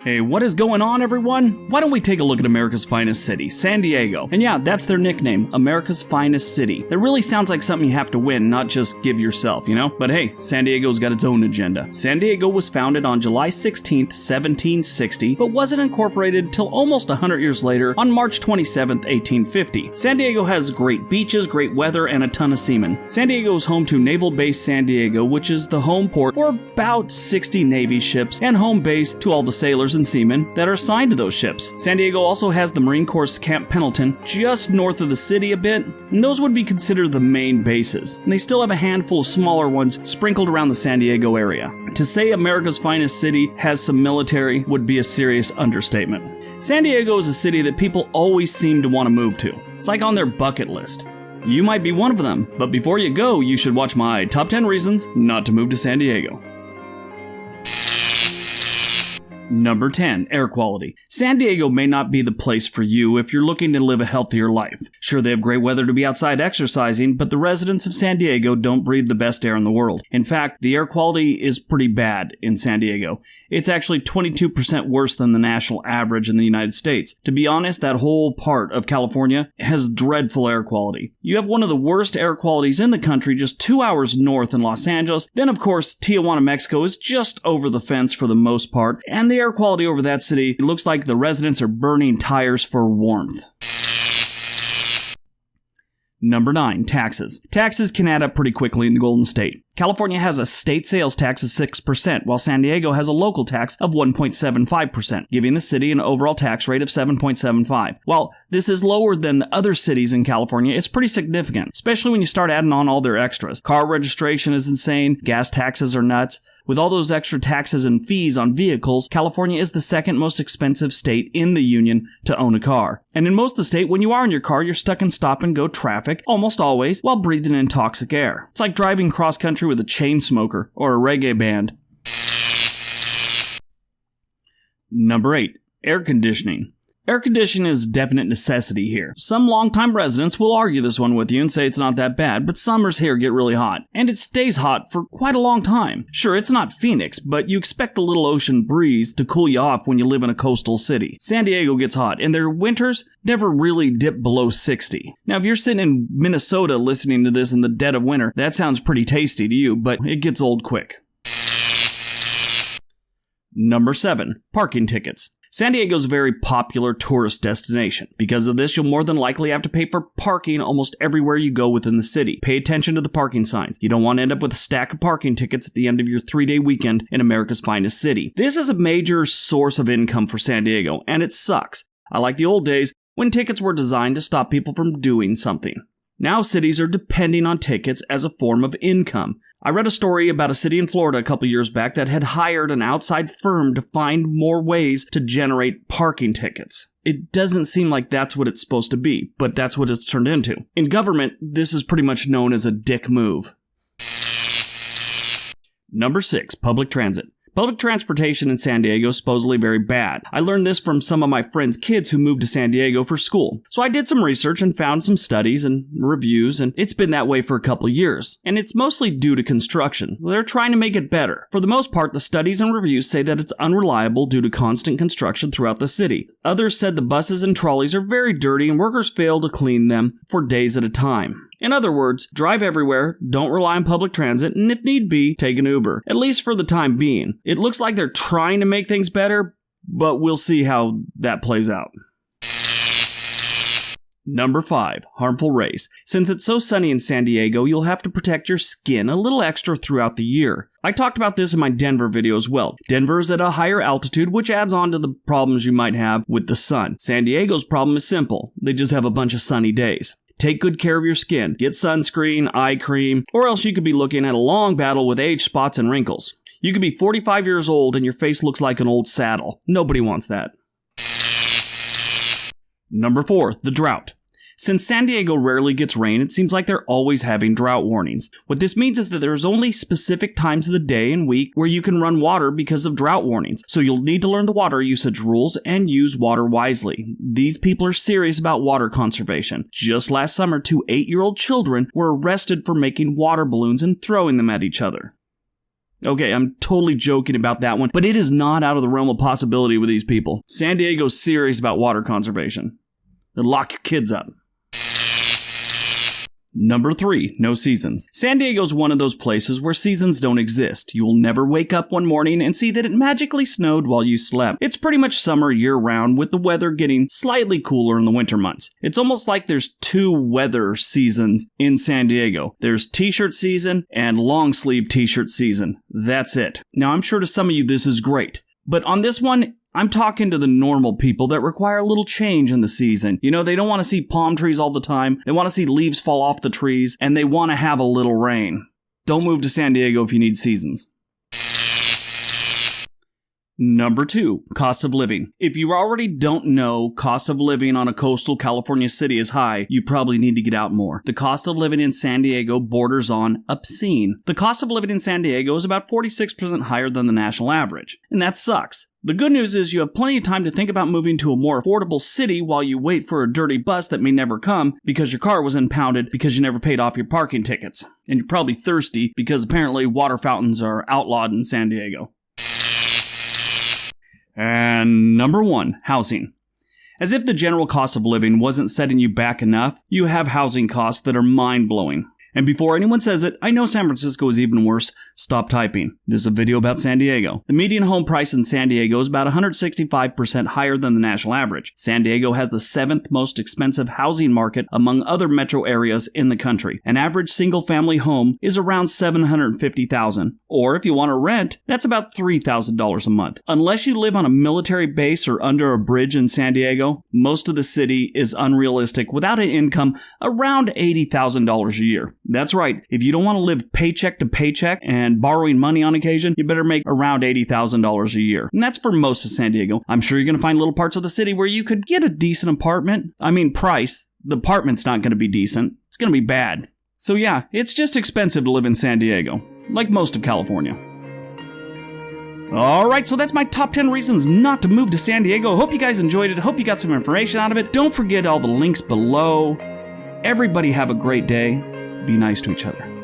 Hey, what is going on, everyone? Why don't we take a look at America's finest city, San Diego? And yeah, that's their nickname, America's finest city. That really sounds like something you have to win, not just give yourself, you know? But hey, San Diego's got its own agenda. San Diego was founded on July 16th, 1760, but wasn't incorporated till almost 100 years later on March 27th, 1850. San Diego has great beaches, great weather, and a ton of seamen. San Diego is home to Naval Base San Diego, which is the home port for about 60 Navy ships, and home base to all the sailors and seamen that are assigned to those ships. San Diego also has the Marine Corps Camp Pendleton just north of the city a bit, and those would be considered the main bases. And they still have a handful of smaller ones sprinkled around the San Diego area. To say America's finest city has some military would be a serious understatement. San Diego is a city that people always seem to want to move to. It's like on their bucket list. You might be one of them, but before you go, you should watch my top 10 reasons not to move to San Diego. Number 10, air quality. San Diego may not be the place for you if you're looking to live a healthier life. Sure, they have great weather to be outside exercising, but the residents of San Diego don't breathe the best air in the world. In fact, the air quality is pretty bad in San Diego. It's actually 22% worse than the national average in the United States. To be honest, that whole part of California has dreadful air quality. You have one of the worst air qualities in the country just 2 hours north in Los Angeles. Then, of course, Tijuana, Mexico is just over the fence for the most part, and the air quality over that city, it looks like the residents are burning tires for warmth. Number 9, taxes. Taxes can add up pretty quickly in the Golden State. California has a state sales tax of 6%, while San Diego has a local tax of 1.75%, giving the city an overall tax rate of 7.75. While this is lower than other cities in California, it's pretty significant, especially when you start adding on all their extras. Car registration is insane, gas taxes are nuts. With all those extra taxes and fees on vehicles, California is the second most expensive state in the union to own a car. And in most of the state, when you are in your car, you're stuck in stop-and-go traffic, almost always, while breathing in toxic air. It's like driving cross-country with a chain smoker or a reggae band. Number 8, air conditioning. Air conditioning is a definite necessity here. Some longtime residents will argue this one with you and say it's not that bad, but summers here get really hot, and it stays hot for quite a long time. Sure, it's not Phoenix, but you expect a little ocean breeze to cool you off when you live in a coastal city. San Diego gets hot, and their winters never really dip below 60. Now, if you're sitting in Minnesota listening to this in the dead of winter, that sounds pretty tasty to you, but it gets old quick. Number 7, parking tickets. San Diego is a very popular tourist destination. Because of this, you'll more than likely have to pay for parking almost everywhere you go within the city. Pay attention to the parking signs. You don't want to end up with a stack of parking tickets at the end of your 3-day weekend in America's finest city. This is a major source of income for San Diego, and it sucks. I like the old days when tickets were designed to stop people from doing something. Now cities are depending on tickets as a form of income. I read a story about a city in Florida a couple years back that had hired an outside firm to find more ways to generate parking tickets. It doesn't seem like that's what it's supposed to be, but that's what it's turned into. In government, this is pretty much known as a dick move. Number 6, public transit. Public transportation in San Diego is supposedly very bad. I learned this from some of my friends' kids who moved to San Diego for school. So I did some research and found some studies and reviews, and it's been that way for a couple years. And it's mostly due to construction. They're trying to make it better. For the most part, the studies and reviews say that it's unreliable due to constant construction throughout the city. Others said the buses and trolleys are very dirty and workers fail to clean them for days at a time. In other words, drive everywhere, don't rely on public transit, and if need be, take an Uber. At least for the time being. It looks like they're trying to make things better, but we'll see how that plays out. Number 5, harmful rays. Since it's so sunny in San Diego, you'll have to protect your skin a little extra throughout the year. I talked about this in my Denver video as well. Denver is at a higher altitude, which adds on to the problems you might have with the sun. San Diego's problem is simple. They just have a bunch of sunny days. Take good care of your skin. Get sunscreen, eye cream, or else you could be looking at a long battle with age, spots, and wrinkles. You could be 45 years old and your face looks like an old saddle. Nobody wants that. Number 4, the drought. Since San Diego rarely gets rain, it seems like they're always having drought warnings. What this means is that there's only specific times of the day and week where you can run water because of drought warnings. So you'll need to learn the water usage rules and use water wisely. These people are serious about water conservation. Just last summer, 2 8-year-old children were arrested for making water balloons and throwing them at each other. Okay, I'm totally joking about that one, but it is not out of the realm of possibility with these people. San Diego's serious about water conservation. Then lock your kids up. Number 3, no seasons. San Diego's one of those places where seasons don't exist. You will never wake up one morning and see that it magically snowed while you slept. It's pretty much summer year-round, with the weather getting slightly cooler in the winter months. It's almost like there's 2 weather seasons in San Diego. There's t-shirt season and long-sleeve t-shirt season. That's it. Now, I'm sure to some of you this is great, but on this one, I'm talking to the normal people that require a little change in the season. You know, they don't want to see palm trees all the time. They want to see leaves fall off the trees, and they want to have a little rain. Don't move to San Diego if you need seasons. Number 2, cost of living. If you already don't know cost of living on a coastal California city is high, you probably need to get out more. The cost of living in San Diego borders on obscene. The cost of living in San Diego is about 46% higher than the national average, and that sucks. The good news is you have plenty of time to think about moving to a more affordable city while you wait for a dirty bus that may never come because your car was impounded because you never paid off your parking tickets. And you're probably thirsty because apparently water fountains are outlawed in San Diego. And number 1, housing. As if the general cost of living wasn't setting you back enough, you have housing costs that are mind-blowing. And before anyone says it, I know San Francisco is even worse. Stop typing. This is a video about San Diego. The median home price in San Diego is about 165% higher than the national average. San Diego has the 7th most expensive housing market among other metro areas in the country. An average single-family home is around $750,000. Or if you want to rent, that's about $3,000 a month. Unless you live on a military base or under a bridge in San Diego, most of the city is unrealistic without an income around $80,000 a year. That's right. If you don't want to live paycheck to paycheck and borrowing money on occasion, you better make around $80,000 a year. And that's for most of San Diego. I'm sure you're going to find little parts of the city where you could get a decent apartment. I mean, price. The apartment's not going to be decent. It's going to be bad. So yeah, it's just expensive to live in San Diego, like most of California. Alright, so that's my top 10 reasons not to move to San Diego. Hope you guys enjoyed it. Hope you got some information out of it. Don't forget all the links below. Everybody have a great day. Be nice to each other.